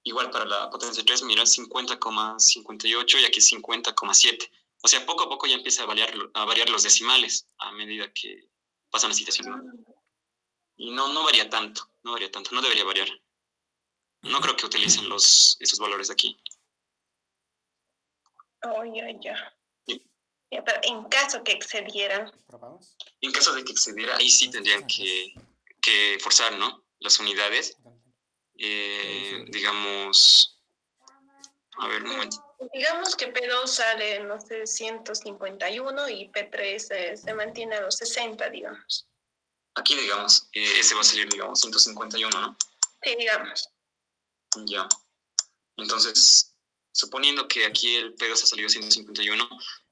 Igual para la potencia 3, mira, 50,58 y aquí 50,7. O sea, poco a poco ya empieza a variar los decimales a medida que pasan las iteraciones. Y no varía tanto, no debería variar. No creo que utilicen esos valores de aquí. Oh, ya. Sí. Ya, pero en caso que excedieran. ¿Probamos? En caso de que excediera, ahí sí tendrían que forzar, ¿no?, las unidades. digamos, a ver, un momento. Digamos que P2 sale, no sé, 151 y P3 se mantiene a los 60, digamos. Aquí, digamos, ese va a salir, digamos, 151, ¿no? Sí, digamos. Ya. Entonces, suponiendo que aquí el P2 ha salido 151,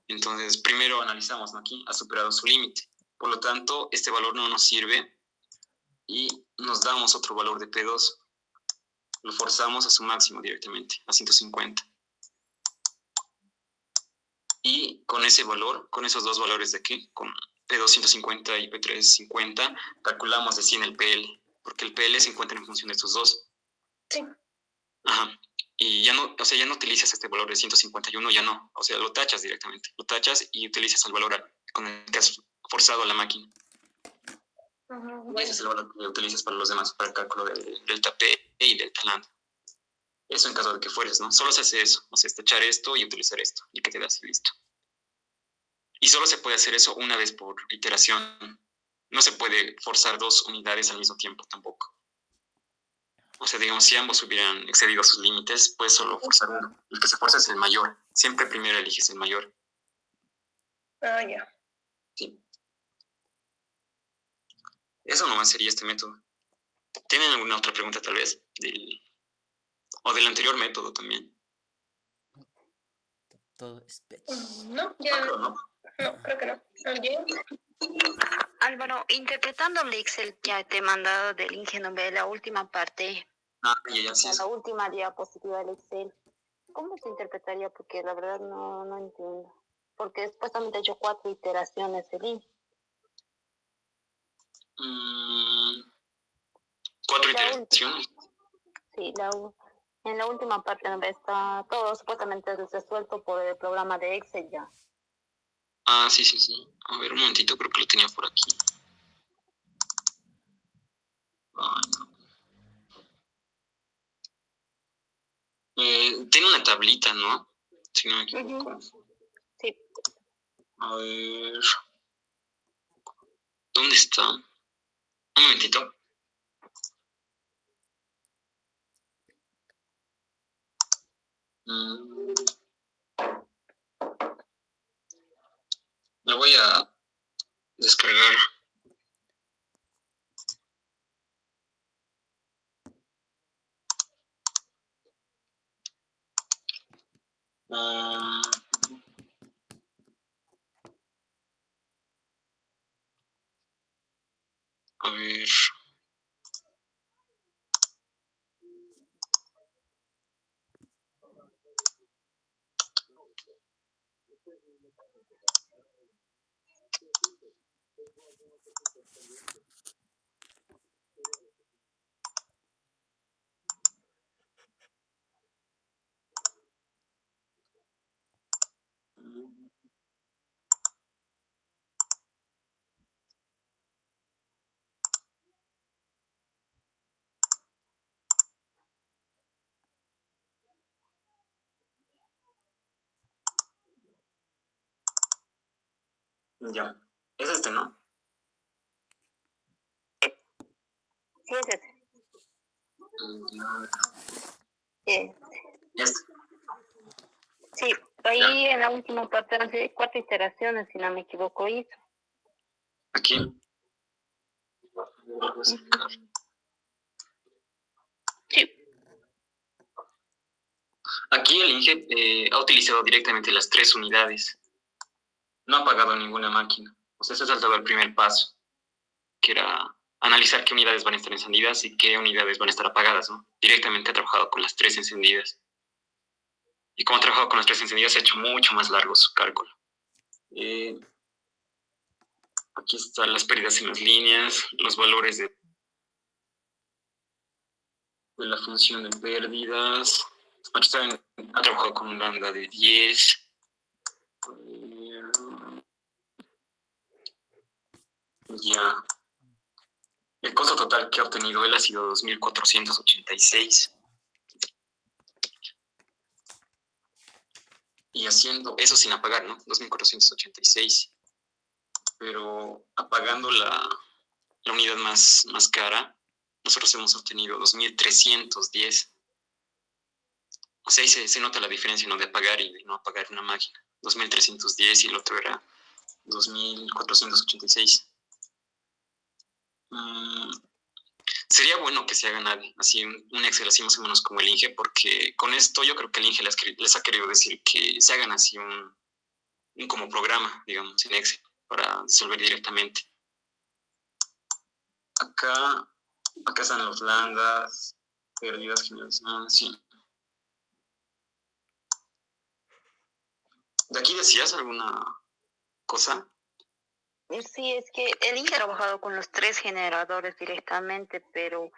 entonces primero analizamos, ¿no? Aquí ha superado su límite. Por lo tanto, este valor no nos sirve y nos damos otro valor de P2. Lo forzamos a su máximo directamente, a 150. Y con ese valor, con esos dos valores de aquí, con P2 150 y P3 50, calculamos de 100 el PL, porque el PL se encuentra en función de estos dos. Sí. Ajá. Y ya no, o sea, ya no utilizas este valor de 151, ya no. O sea, lo tachas directamente. Lo tachas y utilizas el valor con el que has forzado a la máquina. Ese es el valor que utilizas para los demás, para el cálculo del delta P y delta lambda. Eso en caso de que fueres, ¿no? Solo se hace eso. O sea, es tachar esto y utilizar esto. Y que te das y listo. Y solo se puede hacer eso una vez por iteración. No se puede forzar dos unidades al mismo tiempo tampoco. O sea, digamos, si ambos hubieran excedido sus límites, puedes solo forzar uno. El que se fuerza es el mayor. Siempre primero eliges el mayor. Ah, ya. Sí. Eso nomás sería este método. ¿Tienen alguna otra pregunta tal vez? O del anterior método también. Todo es pech. No, ya. No, ¿no? No, creo que no. ¿Alguien? Álvaro, interpretando el Excel que te he mandado del Ingenio B, la última parte, Ya, sí. la última diapositiva del Excel, ¿cómo se interpretaría? Porque la verdad no entiendo. Porque supuestamente he hecho 4 iteraciones el ING. 4 La iteraciones. Sí, en la última parte donde está todo supuestamente resuelto por el programa de Excel ya. Sí. A ver, un momentito, creo que lo tenía por aquí. Ay, no. Tiene una tablita, ¿no? Si no me equivoco. Sí. A ver. ¿Dónde está? Un momentito. Lo voy a descargar. A ver. Ya. Es este, ¿no? Sí, es ese. Sí. Este. Sí, ahí en la última parte, hace 4 iteraciones, si no me equivoco, hizo. Aquí. Sí. Aquí el INGE ha utilizado directamente las 3 unidades. No ha apagado ninguna máquina. O sea, se ha saltado el primer paso, que era analizar qué unidades van a estar encendidas y qué unidades van a estar apagadas, ¿no? Directamente ha trabajado con las 3 encendidas. Y como ha trabajado con las 3 encendidas, ha hecho mucho más largo su cálculo. Aquí están las pérdidas en las líneas, los valores de la función de pérdidas. Aquí también ha trabajado con un lambda de 10. Ya. El costo total que ha obtenido él ha sido 2.486. Y haciendo eso sin apagar, ¿no? 2.486. Pero apagando la unidad más cara, nosotros hemos obtenido 2.310. O sea, ahí se nota la diferencia, ¿no? De apagar y de no apagar una máquina. 2.310 y el otro era 2.486. Sería bueno que se hagan así un Excel así más o menos como el Inge, porque con esto yo creo que el Inge les ha querido decir que se hagan así un como programa, digamos, en Excel para resolver directamente. Acá están los landas, pérdidas, generación, sí. ¿De aquí decías alguna cosa? Sí, es que el Inge ha trabajado con los 3 generadores directamente, pero,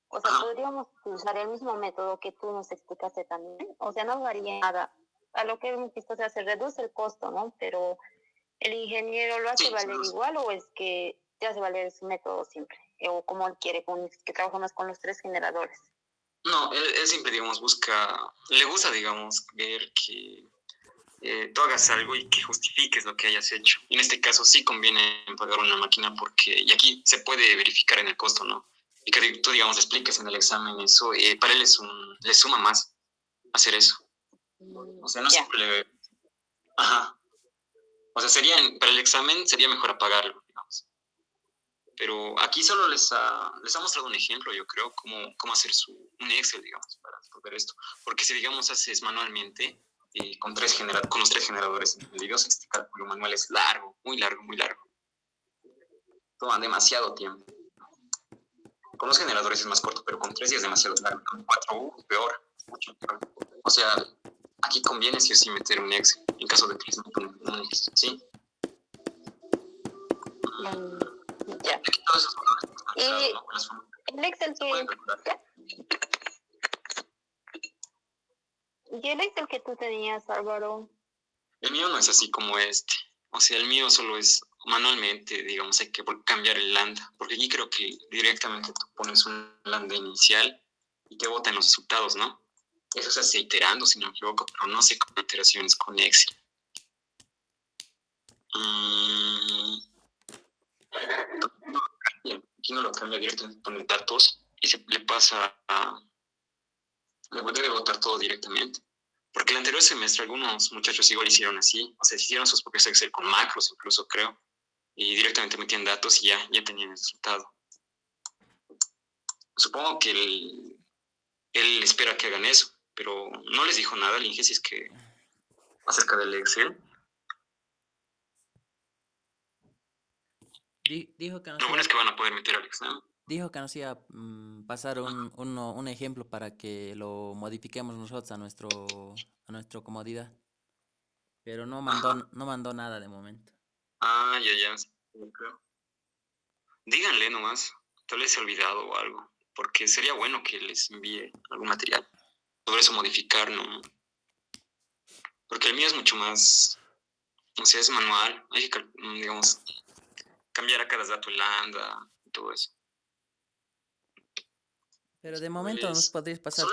o sea, podríamos usar el mismo método que tú nos explicaste también. O sea, no varía nada. A lo que hemos visto, o sea, se reduce el costo, ¿no? Pero el ingeniero lo hace valer igual o es que te hace valer su método siempre, o como él quiere, que trabajamos con los 3 generadores. No, él siempre, digamos, le gusta, digamos, ver que tú hagas algo y que justifiques lo que hayas hecho. Y en este caso sí conviene pagar una máquina y aquí se puede verificar en el costo, ¿no? Y que tú, digamos, expliques en el examen eso, para él le suma más hacer eso. O sea, no siempre le... Ajá. O sea, para el examen sería mejor apagarlo, digamos. Pero aquí solo les ha mostrado un ejemplo, yo creo, cómo hacer un Excel, digamos, para resolver esto. Porque si, digamos, haces manualmente, con los 3 generadores incluidos, este cálculo manual es largo, muy largo, muy largo. Toma demasiado tiempo. Con los generadores es más corto, pero con 3 ya es demasiado largo. Con 4, peor, mucho peor. O sea, aquí conviene sí o sí meter un Excel, en caso de que no ponen un Excel, ¿sí? Ya. Aquí todos esos valores Y el Excel ¿Y el Excel que tú tenías, Álvaro? El mío no es así como este. O sea, el mío solo es manualmente, digamos, hay que cambiar el lambda. Porque aquí creo que directamente tú pones un lambda inicial y te botan los resultados, ¿no? Eso se hace iterando, si no me equivoco, pero no sé cómo iteraciones con Excel. Aquí no lo cambia directamente, pone datos y le pasa le debe botar todo directamente. Porque el anterior semestre algunos muchachos igual hicieron así, o sea, hicieron sus propios Excel con macros incluso, creo, y directamente metían datos y ya tenían el resultado. Supongo que él espera que hagan eso, pero no les dijo nada al Inge si es que acerca del Excel. Dijo que nos Lo bueno iba, es que van a poder meter al examen. dijo que nos iba a pasar un ejemplo para que lo modifiquemos nosotros a nuestra comodidad. Pero no mandó nada de momento. Ya, yo creo. Díganle nomás, tal vez se ha olvidado o algo, porque sería bueno que les envíe algún material sobre eso, modificar, ¿no? Porque el mío es mucho más, o sea, es manual, hay que, digamos, cambiar a cada dato el lambda y todo eso. Pero de momento nos podrías pasar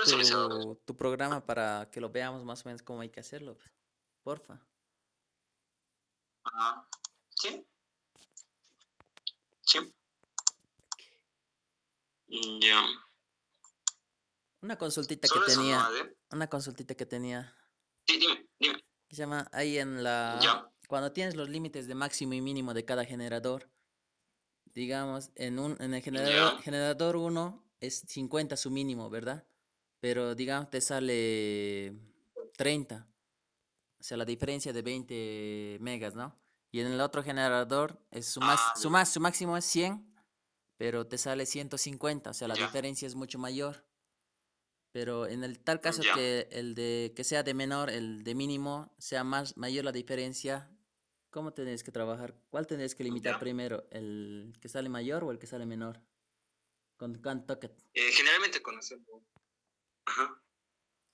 tu programa para que lo veamos más o menos cómo hay que hacerlo, pues. Porfa. Sí, sí. Ya. Una consultita Solo que eso, tenía, ¿no, Ade? una consultita que tenía, Sí, dime. se llama ahí Ya. cuando tienes los límites de máximo y mínimo de cada generador, digamos, en el Ya. generador 1 es 50 su mínimo, ¿verdad? Pero digamos te sale 30, o sea, la diferencia de 20 megas, ¿no? Y en el otro generador es su máximo es 100, pero te sale 150, o sea, la Ya. diferencia es mucho mayor. Pero en el tal caso Ya. que que sea de menor, el de mínimo, sea mayor la diferencia, ¿cómo tenés que trabajar? ¿Cuál tenés que limitar Ya. primero? ¿El que sale mayor o el que sale menor? Con toque. Generalmente cuando ajá.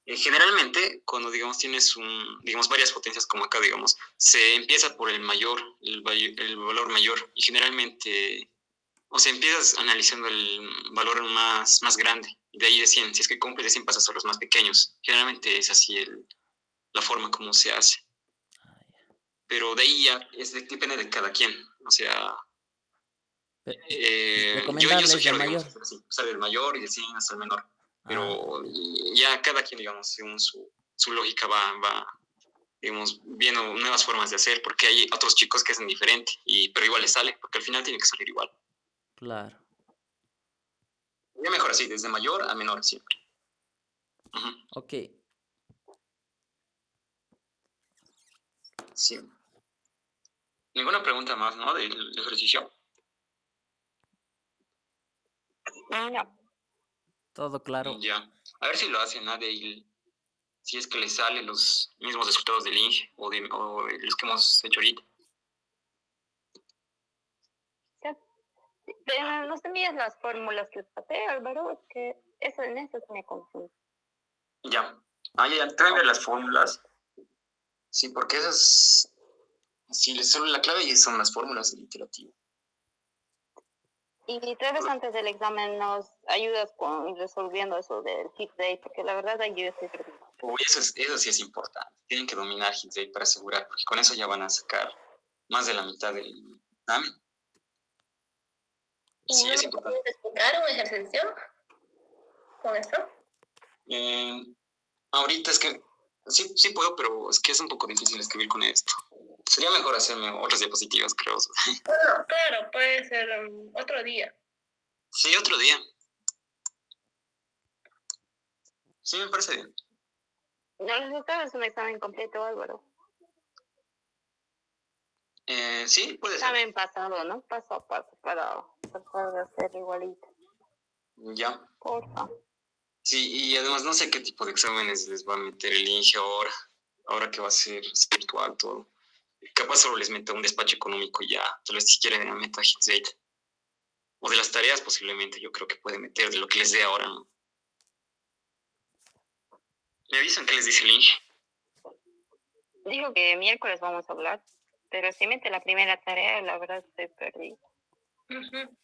Generalmente, cuando, digamos, tienes digamos, varias potencias como acá, digamos, se empieza por el mayor, el valor mayor, y generalmente, o sea, empiezas analizando el valor más grande, y de ahí de 100, si es que cumples de 100 pasas a los más pequeños. Generalmente es así la forma como se hace. Pero de ahí ya depende de cada quien, o sea, Pe- Yo Recomendarles de sugiero, digamos, mayor. hacer así, empezar del mayor y de 100 hasta el menor. Ah, Pero ya cada quien, digamos, según su lógica va, digamos, viendo nuevas formas de hacer, porque hay otros chicos que hacen diferente, pero igual les sale, porque al final tiene que salir igual. claro. Ya mejor así, desde mayor a menor siempre. Ujú. Ok. Sí. Ninguna pregunta más, ¿no? Del ejercicio. No. Todo claro. Ya. A ver si lo hace nadie y si es que le salen los mismos resultados del INGE o de los que hemos hecho ahorita. Ya. Pero no se envías las fórmulas que usted, Álvaro, es que eso en eso se me confunde. Ya. Ah, ya, te voy a enviar las fórmulas. Sí, porque esas. Sí, solo la clave y son las fórmulas del iterativo. Y tal vez antes del examen nos ayudas con resolviendo eso del hit day, porque la verdad ahí yo estoy perdida. Uy, eso sí es importante. Tienen que dominar Hit para asegurar, porque con eso ya van a sacar más de la mitad del examen. Sí, ¿No es me importante. puedes explicar un ejercicio con esto? Eh, Ahorita es que sí puedo, pero es que es un poco difícil escribir con esto. Sería mejor hacerme otras diapositivas, creo. Bueno, claro, puede ser otro día. Sí, otro día. Sí, me parece bien. El resultado es un examen completo, Álvaro. Sí, puede ser. Examen pasado, ¿no? Paso a paso para tratar de hacer igualito. Ya. Porfa. Sí, y además no sé qué tipo de exámenes les va a meter el INGE ahora que va a ser virtual todo. Capaz solo les meta un despacho económico y ya, tal vez si quieren meta HitState. O de las tareas posiblemente, yo creo que puede meter de lo que les dé ahora, ¿no? Me avisan que les dice el INGE. Dijo que miércoles vamos a hablar, pero si mete la primera tarea, la verdad estoy perdida. Ujú.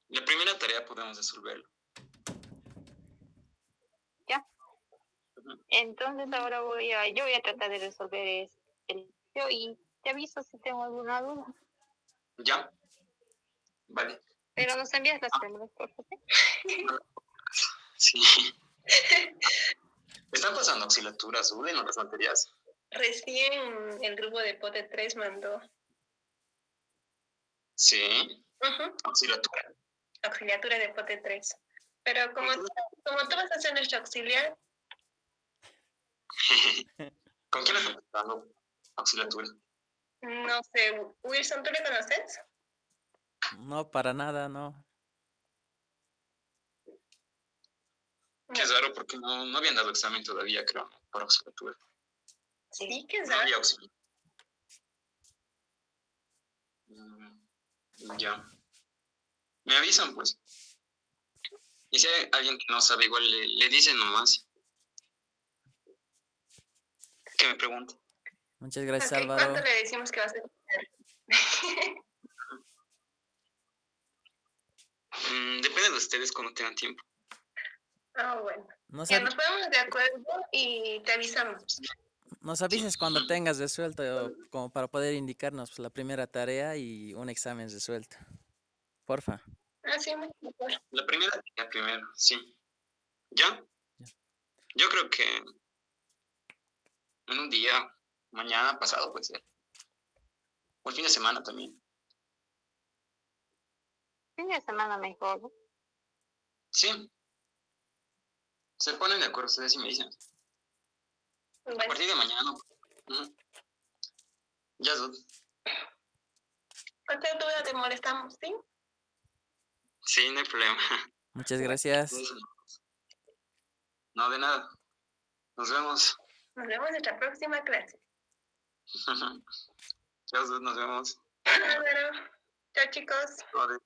La primera tarea podemos resolverlo. Ya. Entonces ahora yo voy a tratar de resolver el video y te aviso si tengo alguna duda. ¿Ya? Vale. Pero nos envías las fórmulas, por favor. Sí. ¿Están pasando auxilaturas, UDEN o las materias? Recién el grupo de Pote 3 mandó Sí. ujú, Auxilatura. auxiliatura de Pote 3. Pero como tú vas a ser nuestro auxiliar, ¿Con quién están pasando auxiliatura? no sé, Wilson, ¿tú le conoces? No, para nada, no. Qué raro, porque no habían dado examen todavía, creo, por auxiliatura. Sí, que es No había auxilio. Ya. Me avisan, pues. Y si hay alguien que no sabe, igual le dicen nomás que me pregunte. Muchas gracias, Ok, ¿cuánto Álvaro. le decimos que va a ser? Depende de ustedes cuando tengan tiempo. Ah, bueno. Nos, Ya avi- nos ponemos de acuerdo y te avisamos. nos avises cuando tengas resuelto, como para poder indicarnos pues, la primera tarea y un examen resuelto. Porfa. Ah, sí, mejor. La primero, sí. ¿Ya? Ya. Yo creo que en un día, mañana, pasado puede ser. O el fin de semana también. Fin de semana mejor, ¿no? Sí, se ponen de acuerdo ustedes y me dicen. A Bueno, partir de mañana. Ujú. Ya, cualquier duda te molestamos, ¿sí? sí, no hay problema. Muchas gracias. No, de nada. Nos vemos. Nos vemos en nuestra próxima clase. Chao, nos vemos. Álvaro. Chao, chicos. Vale.